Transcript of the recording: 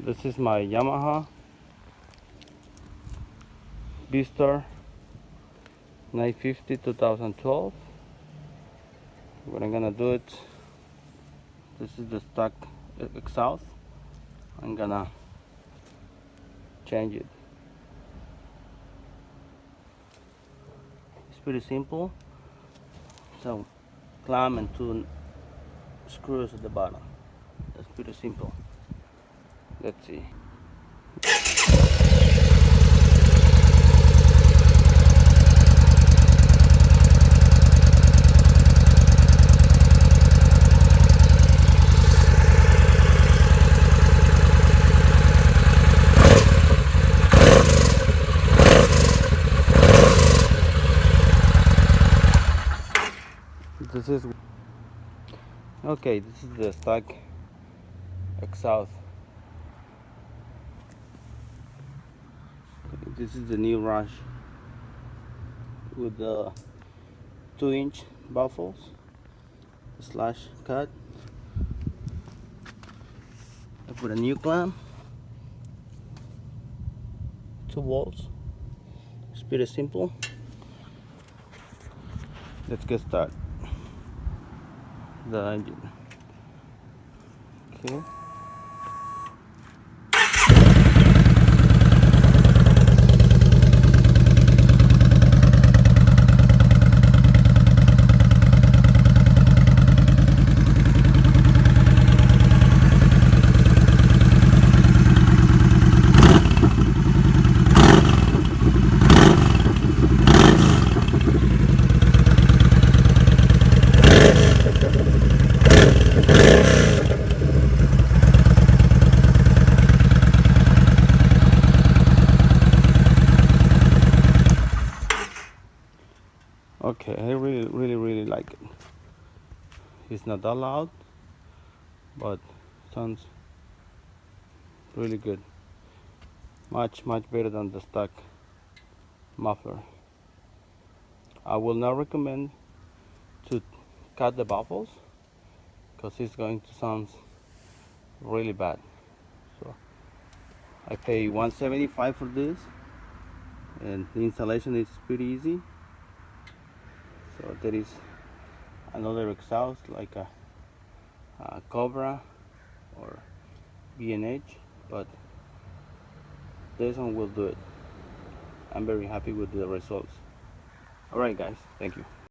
This is my Yamaha Vstar 950 2012. What I'm gonna do it, this is the stock exhaust. I'm gonna change it. It's pretty simple. So clamp and two screws at the bottom. That's pretty simple. Let's see. This is okay. This is the stock exhaust. This is the new Roush with the 2-inch baffles slash cut. I put a new clamp, 2 bolts. It's pretty simple. Let's get started. The engine. Okay. Okay, I really like it. It's not that loud, but sounds really good. Much better than the stock muffler. I will not recommend to cut the baffles because it's going to sound really bad. So I pay $175 for this, and the installation is pretty easy. So there is another exhaust like a Cobra or B&H, but this one will do it. I'm very happy with the results. Alright guys, thank you.